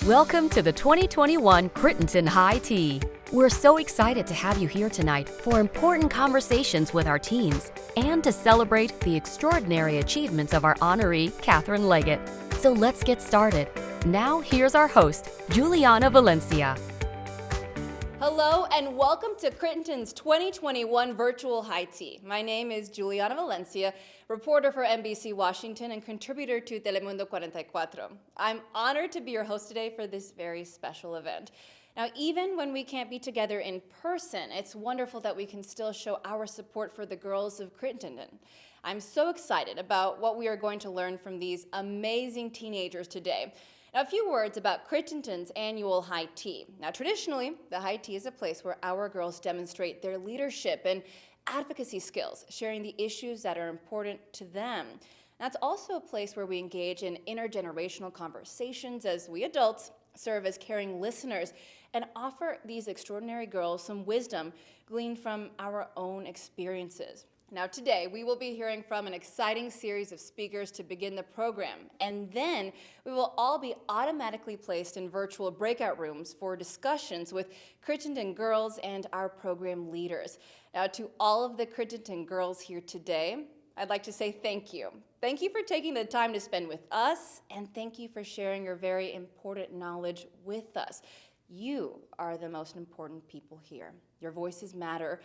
Welcome to the 2021 Crittenton High Tea. We're so excited to have you here tonight for important conversations with our teens and to celebrate the extraordinary achievements of our honoree, Catherine Leggett. So let's get started. Now here's our host, Juliana Valencia. Hello and welcome to Crittenton's 2021 Virtual High Tea. My name is Juliana Valencia, reporter for NBC Washington and contributor to Telemundo 44. I'm honored to be your host today for this very special event. Now, even when we can't be together in person, it's wonderful that we can still show our support for the girls of Crittenton. I'm so excited about what we are going to learn from these amazing teenagers today. Now, a few words about Crittenton's annual High Tea. Now, traditionally, the High Tea is a place where our girls demonstrate their leadership and advocacy skills, sharing the issues that are important to them. That's also a place where we engage in intergenerational conversations as we adults serve as caring listeners and offer these extraordinary girls some wisdom gleaned from our own experiences. Now today, we will be hearing from an exciting series of speakers to begin the program, and then we will all be automatically placed in virtual breakout rooms for discussions with Crittenton girls and our program leaders. Now to all of the Crittenton girls here today, I'd like to say thank you. Thank you for taking the time to spend with us, and thank you for sharing your very important knowledge with us. You are the most important people here. Your voices matter.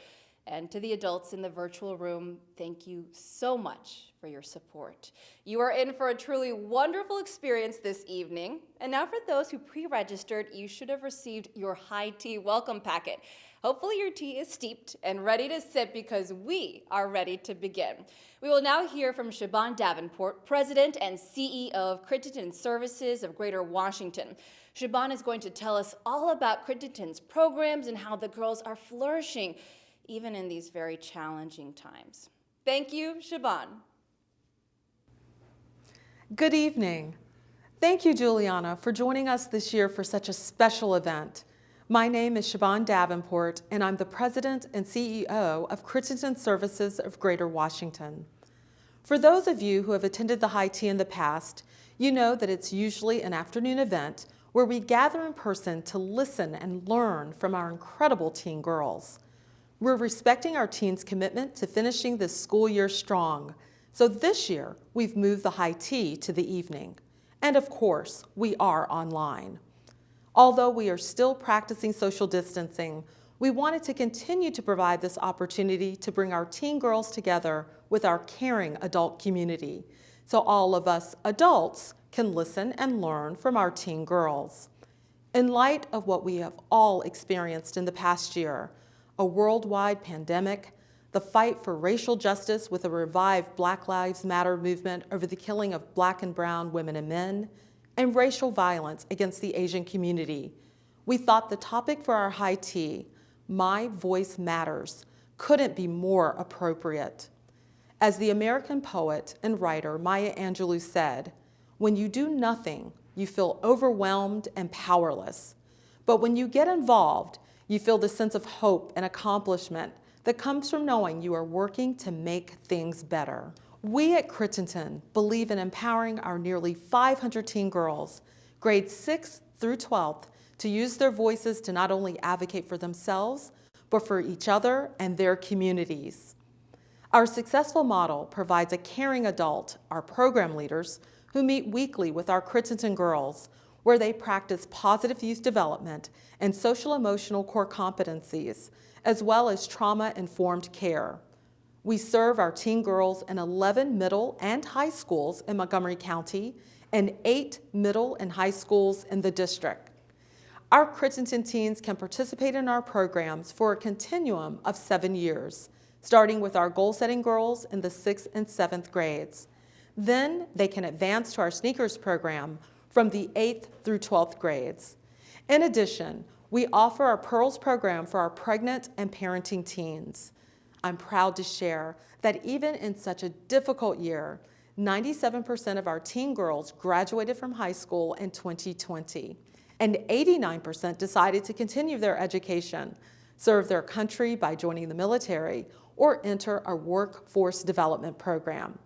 And to the adults in the virtual room, thank you so much for your support. You are in for a truly wonderful experience this evening. And now for those who pre-registered, you should have received your High Tea welcome packet. Hopefully your tea is steeped and ready to sip because we are ready to begin. We will now hear from Siobhan Davenport, President and CEO of Crittenton Services of Greater Washington. Siobhan is going to tell us all about Crittenton's programs and how the girls are flourishing even in these very challenging times. Thank you, Siobhan. Good evening. Thank you, Juliana, for joining us this year for such a special event. My name is Siobhan Davenport, and I'm the President and CEO of Crittenton Services of Greater Washington. For those of you who have attended the High Tea in the past, you know that it's usually an afternoon event where we gather in person to listen and learn from our incredible teen girls. We're respecting our teens' commitment to finishing this school year strong. So this year, we've moved the High Tea to the evening. And of course, we are online. Although we are still practicing social distancing, we wanted to continue to provide this opportunity to bring our teen girls together with our caring adult community, so all of us adults can listen and learn from our teen girls. In light of what we have all experienced in the past year, a worldwide pandemic, the fight for racial justice with a revived Black Lives Matter movement over the killing of Black and brown women and men, and racial violence against the Asian community, we thought the topic for our High Tea, My Voice Matters, couldn't be more appropriate. As the American poet and writer Maya Angelou said, "When you do nothing, you feel overwhelmed and powerless. But when you get involved, you feel the sense of hope and accomplishment that comes from knowing you are working to make things better." We at Crittenton believe in empowering our nearly 500 teen girls, grades 6th through 12th, to use their voices to not only advocate for themselves, but for each other and their communities. Our successful model provides a caring adult, our program leaders, who meet weekly with our Crittenton girls, where they practice positive youth development and social-emotional core competencies, as well as trauma-informed care. We serve our teen girls in 11 middle and high schools in Montgomery County and 8 middle and high schools in the district. Our Crittenton teens can participate in our programs for a continuum of 7 years, starting with our goal-setting girls in the 6th and 7th grades. Then they can advance to our sneakers program from the 8th through 12th grades. In addition, we offer our Pearls program for our pregnant and parenting teens. I'm proud to share that even in such a difficult year, 97% of our teen girls graduated from high school in 2020, and 89% decided to continue their education, serve their country by joining the military, or enter our workforce development program.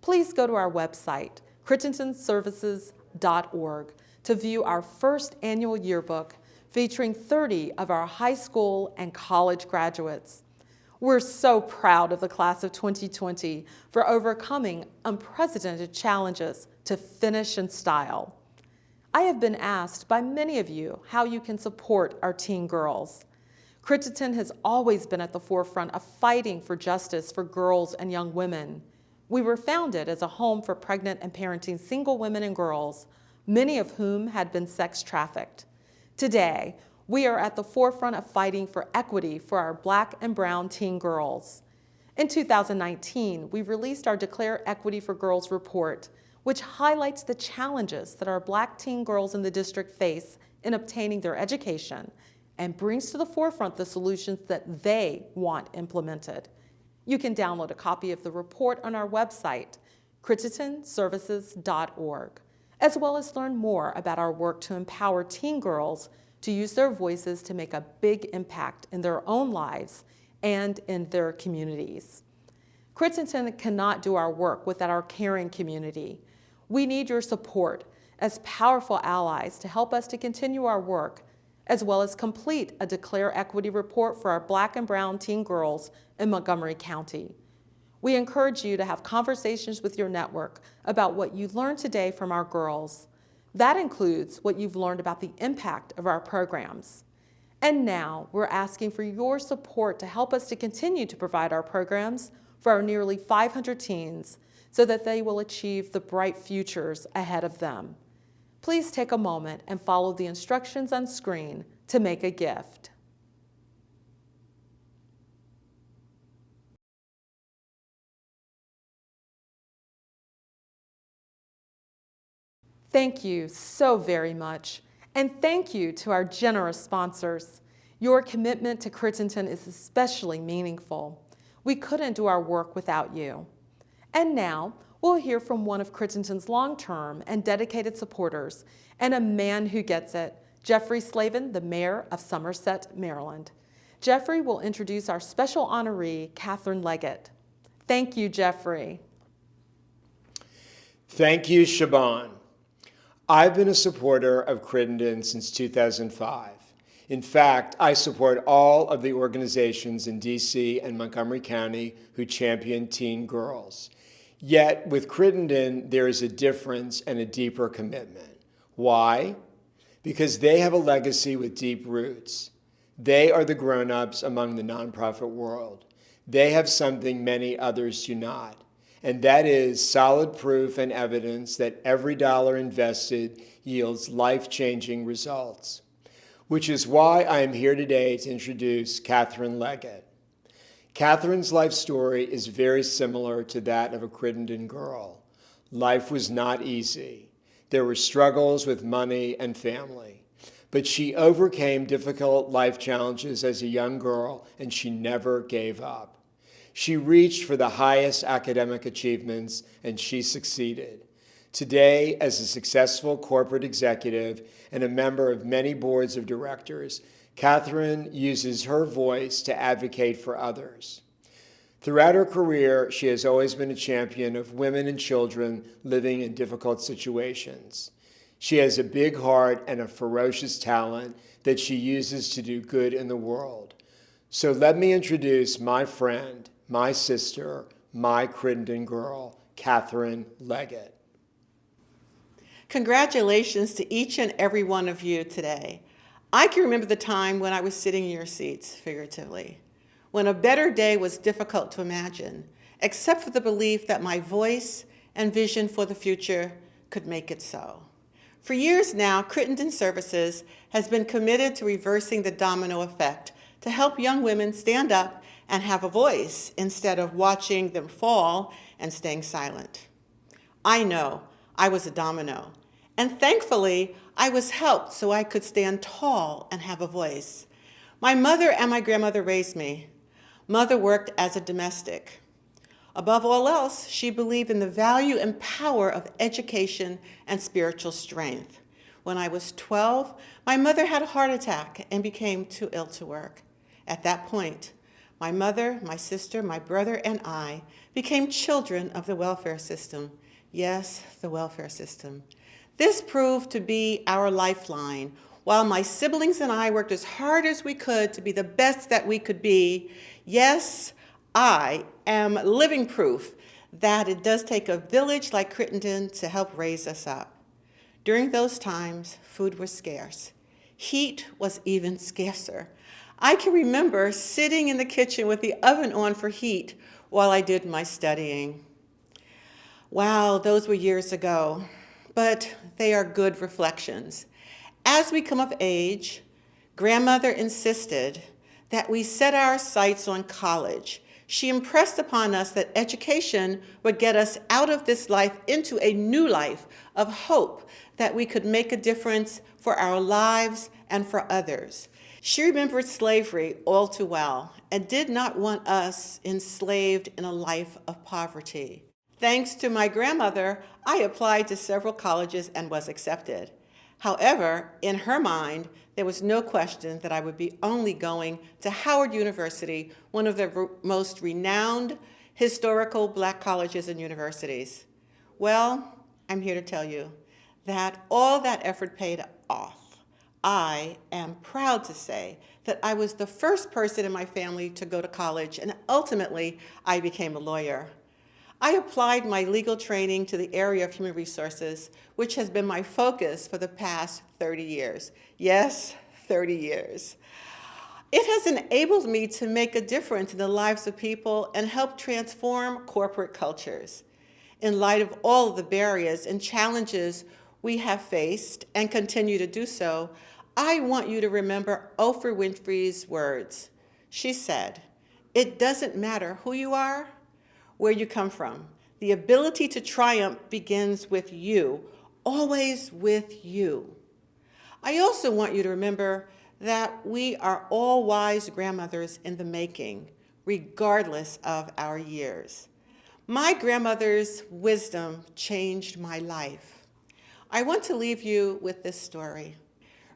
Please go to our website, Crittenton Services cornerstone.org to view our first annual yearbook featuring 30 of our high school and college graduates. We're so proud of the class of 2020 for overcoming unprecedented challenges to finish in style. I have been asked by many of you how you can support our teen girls. Crittenton has always been at the forefront of fighting for justice for girls and young women. We were founded as a home for pregnant and parenting single women and girls, many of whom had been sex trafficked. Today, we are at the forefront of fighting for equity for our Black and brown teen girls. In 2019, we released our Declare Equity for Girls report, which highlights the challenges that our Black teen girls in the district face in obtaining their education and brings to the forefront the solutions that they want implemented. You can download a copy of the report on our website, crittentonservices.org, as well as learn more about our work to empower teen girls to use their voices to make a big impact in their own lives and in their communities. Crittenton cannot do our work without our caring community. We need your support as powerful allies to help us to continue our work, as well as complete a Declare Equity report for our Black and brown teen girls in Montgomery County. We encourage you to have conversations with your network about what you learned today from our girls. That includes what you've learned about the impact of our programs. And now we're asking for your support to help us to continue to provide our programs for our nearly 500 teens so that they will achieve the bright futures ahead of them. Please take a moment and follow the instructions on screen to make a gift. Thank you so very much, and thank you to our generous sponsors. Your commitment to Crittenton is especially meaningful. We couldn't do our work without you. And now, we'll hear from one of Crittenton's long-term and dedicated supporters, and a man who gets it, Jeffrey Slavin, the Mayor of Somerset, Maryland. Jeffrey will introduce our special honoree, Catherine Leggett. Thank you, Jeffrey. Thank you, Shaban. I've been a supporter of Crittenton since 2005. In fact, I support all of the organizations in DC and Montgomery County who champion teen girls. Yet with Crittenton, there is a difference and a deeper commitment. Why? Because they have a legacy with deep roots. They are the grown-ups among the nonprofit world. They have something many others do not, and that is solid proof and evidence that every dollar invested yields life-changing results, which is why I am here today to introduce Catherine Leggett. Catherine's life story is very similar to that of a Crittenton girl. Life was not easy. There were struggles with money and family, but she overcame difficult life challenges as a young girl, and she never gave up. She reached for the highest academic achievements, and she succeeded. Today, as a successful corporate executive and a member of many boards of directors, Catherine uses her voice to advocate for others. Throughout her career, she has always been a champion of women and children living in difficult situations. She has a big heart and a ferocious talent that she uses to do good in the world. So let me introduce my friend, my sister, my Crittenton girl, Catherine Leggett. Congratulations to each and every one of you today. I can remember the time when I was sitting in your seats, figuratively, when a better day was difficult to imagine, except for the belief that my voice and vision for the future could make it so. For years now, Crittenton Services has been committed to reversing the domino effect to help young women stand up and have a voice instead of watching them fall and staying silent. I know I was a domino, and thankfully, I was helped so I could stand tall and have a voice. My mother and my grandmother raised me. Mother worked as a domestic. Above all else, she believed in the value and power of education and spiritual strength. When I was 12, my mother had a heart attack and became too ill to work. At that point, my mother, my sister, my brother, and I became children of the welfare system. Yes, the welfare system. This proved to be our lifeline. While my siblings and I worked as hard as we could to be the best that we could be, yes, I am living proof that it does take a village like Crittenton to help raise us up. During those times, food was scarce. Heat was even scarcer. I can remember sitting in the kitchen with the oven on for heat while I did my studying. Wow, those were years ago, but they are good reflections. As we come of age, grandmother insisted that we set our sights on college. She impressed upon us that education would get us out of this life into a new life of hope, that we could make a difference for our lives and for others. She remembered slavery all too well and did not want us enslaved in a life of poverty. Thanks to my grandmother, I applied to several colleges and was accepted. However, in her mind, there was no question that I would be only going to Howard University, one of the most renowned historical Black colleges and universities. Well, I'm here to tell you that all that effort paid off. I am proud to say that I was the first person in my family to go to college, and ultimately, I became a lawyer. I applied my legal training to the area of human resources, which has been my focus for the past 30 years. Yes, 30 years. It has enabled me to make a difference in the lives of people and help transform corporate cultures. In light of all of the barriers and challenges we have faced and continue to do so, I want you to remember Oprah Winfrey's words. She said, "It doesn't matter who you are, where you come from. The ability to triumph begins with you, always with you." I also want you to remember that we are all wise grandmothers in the making, regardless of our years. My grandmother's wisdom changed my life. I want to leave you with this story.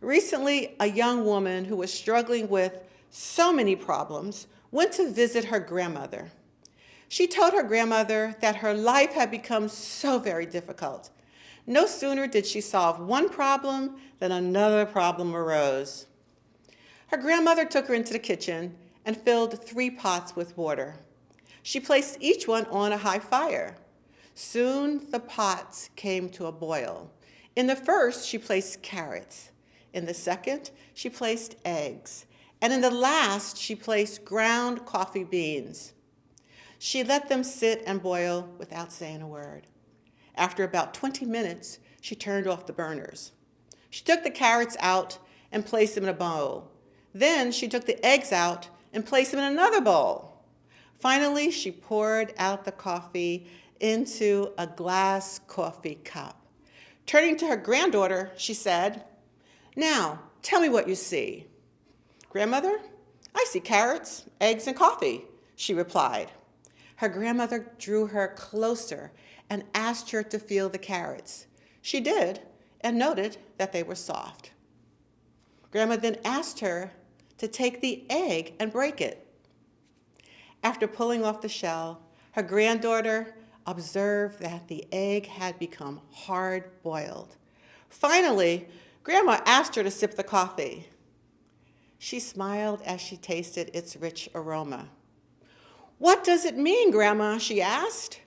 Recently, a young woman who was struggling with so many problems went to visit her grandmother. She told her grandmother that her life had become so very difficult. No sooner did she solve one problem than another problem arose. Her grandmother took her into the kitchen and filled 3 pots with water. She placed each one on a high fire. Soon the pots came to a boil. In the first, she placed carrots. In the second, she placed eggs. And in the last, she placed ground coffee beans. She let them sit and boil without saying a word. After about 20 minutes, she turned off the burners. She took the carrots out and placed them in a bowl. Then she took the eggs out and placed them in another bowl. Finally, she poured out the coffee into a glass coffee cup. Turning to her granddaughter, she said, "Now, tell me what you see." "Grandmother, I see carrots, eggs, and coffee," she replied. Her grandmother drew her closer and asked her to feel the carrots. She did, and noted that they were soft. Grandma then asked her to take the egg and break it. After pulling off the shell, her granddaughter observed that the egg had become hard-boiled. Finally, Grandma asked her to sip the coffee. She smiled as she tasted its rich aroma. "What does it mean, Grandma?" she asked.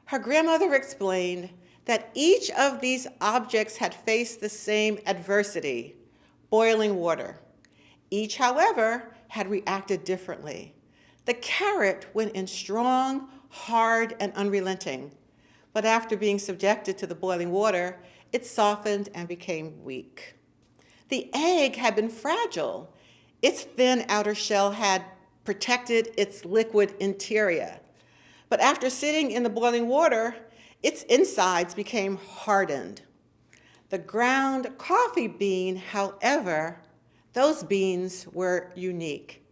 Her grandmother explained that each of these objects had faced the same adversity, boiling water. Each, however, had reacted differently. The carrot went in strong, hard, and unrelenting, but after being subjected to the boiling water, it softened and became weak. The egg had been fragile. Its thin outer shell had protected its liquid interior. But after sitting in the boiling water, its insides became hardened. The ground coffee bean, however, those beans were unique.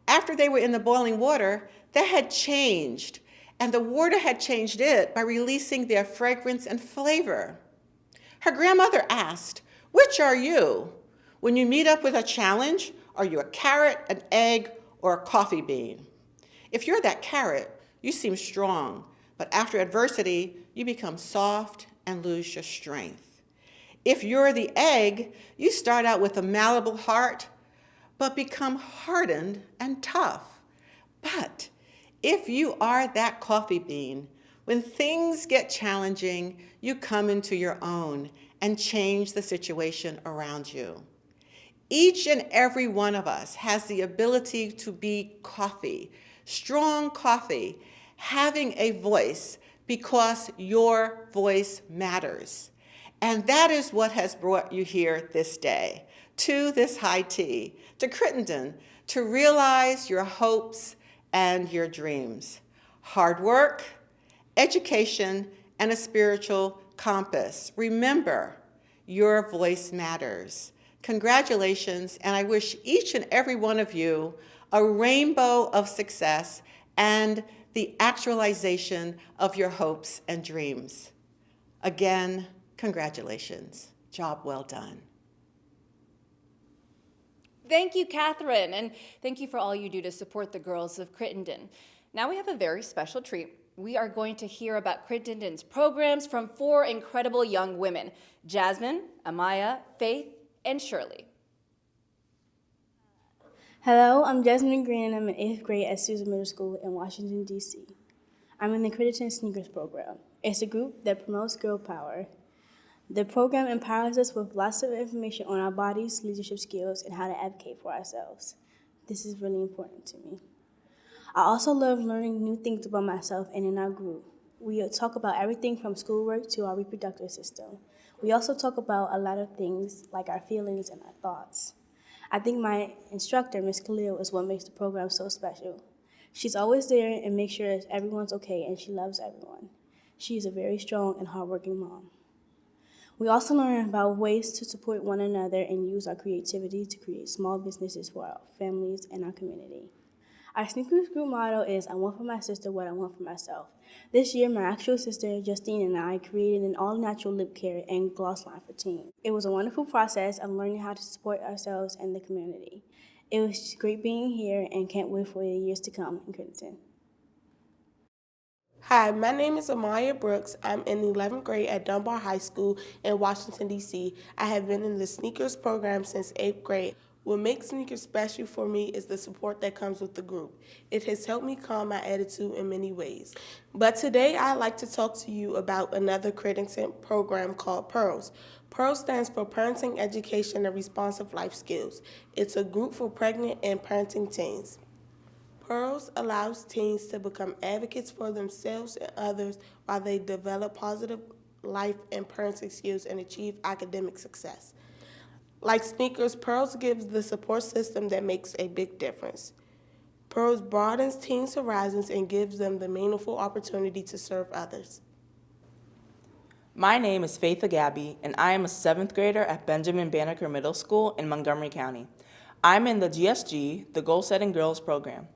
After they were in the boiling water, they had changed, and the water had changed it by releasing their fragrance and flavor. Her grandmother asked, "Which are you? When you meet up with a challenge, are you a carrot, an egg, or a coffee bean? If you're that carrot, you seem strong, but after adversity, you become soft and lose your strength. If you're the egg, you start out with a malleable heart, but become hardened and tough. But if you are that coffee bean, when things get challenging, you come into your own and change the situation around you. Each and every one of us has the ability to be coffee, strong coffee, having a voice because your voice matters. And that is what has brought you here this day, to this high tea, to Crittenton, to realize your hopes and your dreams. Hard work, education, and a spiritual compass. Remember, your voice matters. Congratulations, and I wish each and every one of you a rainbow of success and the actualization of your hopes and dreams. Again, congratulations. Job well done. Thank you, Catherine, and thank you for all you do to support the girls of Crittenton. Now we have a very special treat. We are going to hear about Crittenton's programs from 4 incredible young women, Jasmine, Amaya, Faith, and Shirley. Hello, I'm Jasmine Green, and I'm in 8th grade at Susan Middle School in Washington, D.C. I'm in the Crittenton Sneakers program. It's a group that promotes girl power. The program empowers us with lots of information on our bodies, leadership skills, and how to advocate for ourselves. This is really important to me. I also love learning new things about myself and in our group. We talk about everything from schoolwork to our reproductive system. We also talk about a lot of things like our feelings and our thoughts. I think my instructor, Ms. Khalil, is what makes the program so special. She's always there and makes sure everyone's okay, and she loves everyone. She is a very strong and hardworking mom. We also learn about ways to support one another and use our creativity to create small businesses for our families and our community. Our Sneakers group motto is, I want for my sister what I want for myself. This year, my actual sister, Justine, and I created an all-natural lip care and gloss line for teens. It was a wonderful process of learning how to support ourselves and the community. It was great being here and can't wait for the years to come in Crittenton. Hi, my name is Amaya Brooks. I'm in the 11th grade at Dunbar High School in Washington, D.C. I have been in the sneakers program since 8th grade. What makes sneakers special for me is the support that comes with the group. It has helped me calm my attitude in many ways. But today I'd like to talk to you about another Crittenton program called PEARLS. PEARLS stands for Parenting, Education, and Responsive Life Skills. It's a group for pregnant and parenting teens. PEARLS allows teens to become advocates for themselves and others while they develop positive life and parenting skills and achieve academic success. Like sneakers, PEARLS gives the support system that makes a big difference. PEARLS broadens teens' horizons and gives them the meaningful opportunity to serve others. My name is Faith Agabi, and I am a 7th grader at Benjamin Banneker Middle School in Montgomery County. I'm in the GSG, the Goal Setting Girls program.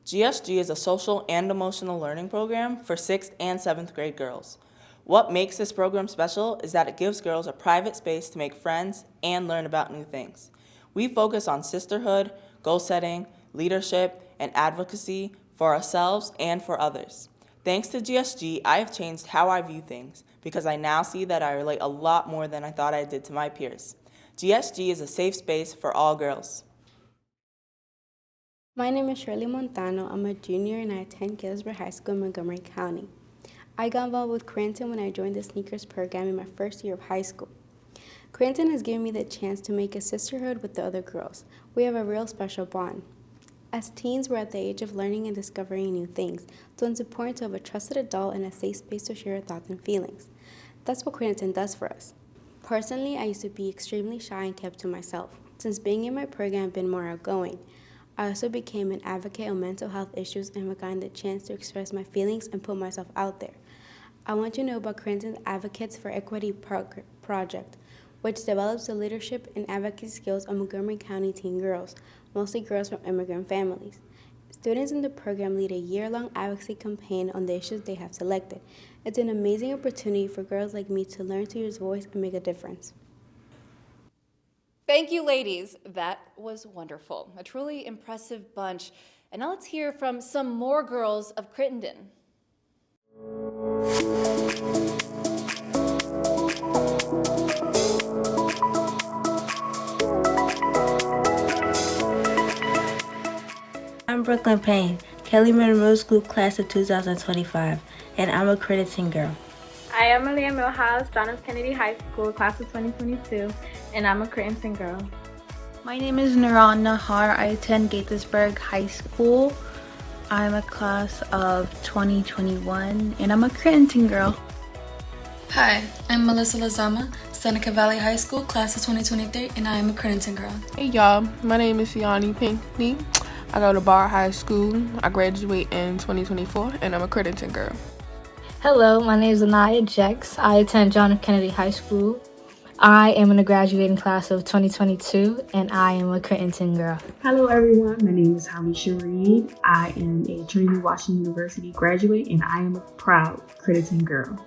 GSG is a social and emotional learning program for 6th and 7th grade girls. What makes this program special is that it gives girls a private space to make friends and learn about new things. We focus on sisterhood, goal setting, leadership, and advocacy for ourselves and for others. Thanks to GSG, I have changed how I view things because I now see that I relate a lot more than I thought I did to my peers. GSG is a safe space for all girls. My name is Shirley Montano. I'm a junior and I attend Gillsburg High School in Montgomery County. I got involved with Crittenton when I joined the sneakers program in my first year of high school. Crittenton has given me the chance to make a sisterhood with the other girls. We have a real special bond. As teens, we're at the age of learning and discovering new things, so it's important to have a trusted adult and a safe space to share our thoughts and feelings. That's what Crittenton does for us. Personally, I used to be extremely shy and kept to myself. Since being in my program, I've been more outgoing. I also became an advocate on mental health issues and have gotten the chance to express my feelings and put myself out there. I want you to know about Crittenton's Advocates for Equity project, which develops the leadership and advocacy skills of Montgomery County teen girls, mostly girls from immigrant families. Students in the program lead a year-long advocacy campaign on the issues they have selected. It's an amazing opportunity for girls like me to learn to use voice and make a difference. Thank you, ladies. That was wonderful. A truly impressive bunch. And now let's hear from some more girls of Crittenton. I'm Brooklyn Payne, Kelly Middle School class of 2025, and I'm a Crittenton girl. I am Malia Milhouse, John F. Kennedy High School, class of 2022, and I'm a Crittenton girl. My name is Nuran Nahar. I attend Gaithersburg High School. I'm a class of 2021, and I'm a Crittenton girl. Hi, I'm Melissa Lazama, Seneca Valley High School, class of 2023, and I am a Crittenton girl. Hey y'all, my name is Siani Pinkney. I go to Bar High School. I graduate in 2024, and I'm a Crittenton girl. Hello, my name is Anaya Jex. I attend John F. Kennedy High School. I am in the graduating class of 2022, and I am a Crittenton girl. Hello everyone, my name is Holly Shareen. I am a Trinity Washington University graduate, and I am a proud Crittenton girl.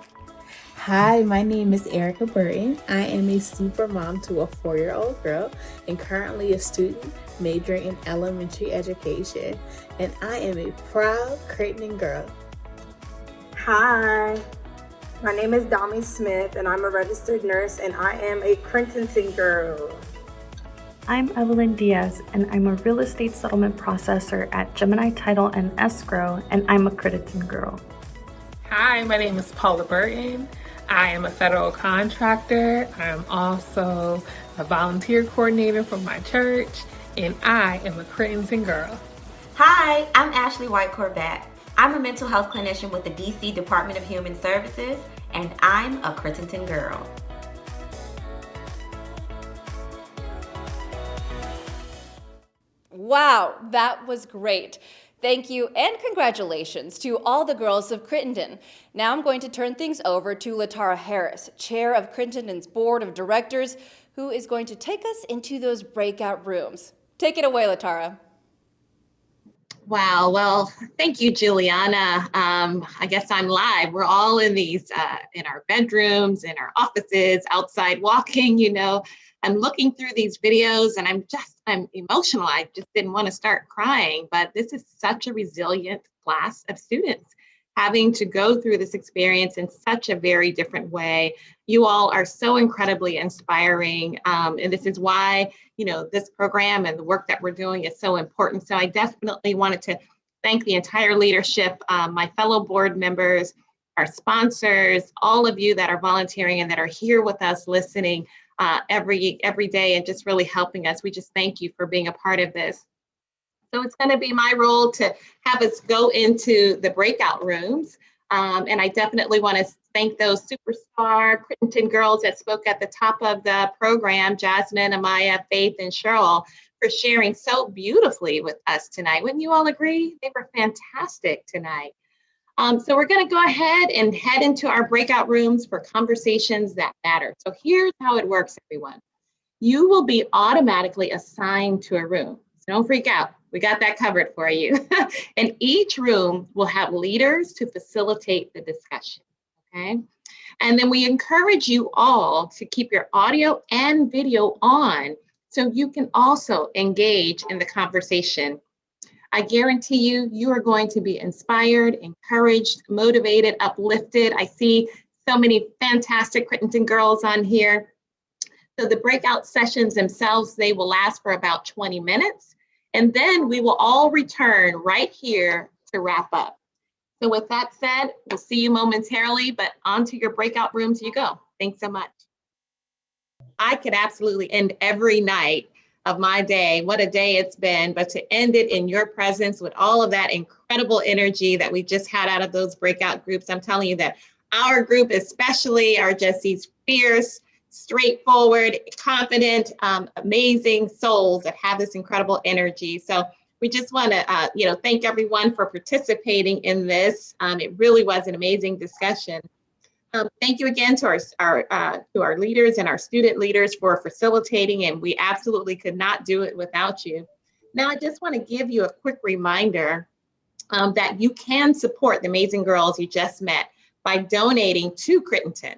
Hi, my name is Erica Burton. I am a super mom to a 4-year-old girl and currently a student majoring in elementary education, and I am a proud Crittenton girl. Hi, my name is Dami Smith, and I'm a registered nurse, and I am a Crittenton girl. I'm Evelyn Diaz, and I'm a real estate settlement processor at Gemini Title and Escrow, and I'm a Crittenton girl. Hi, my name is Paula Burton. I am a federal contractor. I'm also a volunteer coordinator for my church, and I am a Crittenton girl. Hi, I'm Ashley White Corbett. I'm a mental health clinician with the DC Department of Human Services, and I'm a Crittenton girl. Wow, that was great. Thank you and congratulations to all the girls of Crittenton. Now I'm going to turn things over to Latara Harris, chair of Crittenton's Board of Directors, who is going to take us into those breakout rooms. Take it away, Latara. Wow, well, thank you, Juliana. I guess I'm live. We're all in these, in our bedrooms, in our offices, outside walking, I'm looking through these videos and I'm emotional. I just didn't want to start crying, but this is such a resilient class of students having to go through this experience in such a very different way. You all are so incredibly inspiring. And this is why, this program and the work that we're doing is so important. So I definitely wanted to thank the entire leadership, my fellow board members, our sponsors, all of you that are volunteering and that are here with us listening every day and just really helping us. We just thank you for being a part of this. So it's going to be my role to have us go into the breakout rooms. And I definitely want to thank those superstar Crittenton girls that spoke at the top of the program, Jasmine, Amaya, Faith, and Cheryl, for sharing so beautifully with us tonight. Wouldn't you all agree? They were fantastic tonight. So we're going to go ahead and head into our breakout rooms for conversations that matter. So here's how it works, everyone. You will be automatically assigned to a room. So don't freak out. We got that covered for you. And each room will have leaders to facilitate the discussion, okay? And then we encourage you all to keep your audio and video on so you can also engage in the conversation. I guarantee you, you are going to be inspired, encouraged, motivated, uplifted. I see so many fantastic Crittenton girls on here. So the breakout sessions themselves, they will last for about 20 minutes. And then we will all return right here to wrap up. So with that said, we'll see you momentarily, but on to your breakout rooms you go. Thanks so much. I could absolutely end every night of my day. What a day it's been, but to end it in your presence with all of that incredible energy that we just had out of those breakout groups. I'm telling you that our group especially are just these fierce, straightforward, confident, amazing souls that have this incredible energy. So we just want to, thank everyone for participating in this. It really was an amazing discussion. Thank you again to our leaders and our student leaders for facilitating, and we absolutely could not do it without you. Now, I just want to give you a quick reminder that you can support the amazing girls you just met by donating to Crittenton.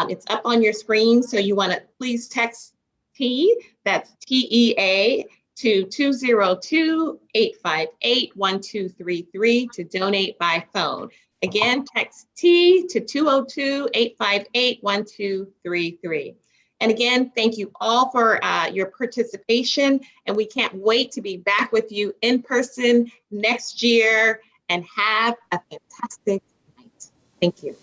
It's up on your screen, so you want to please text T, that's TEA, to 202-858-1233 to donate by phone. Again, text T to 202-858-1233. And again, thank you all for your participation, and we can't wait to be back with you in person next year, and have a fantastic night. Thank you.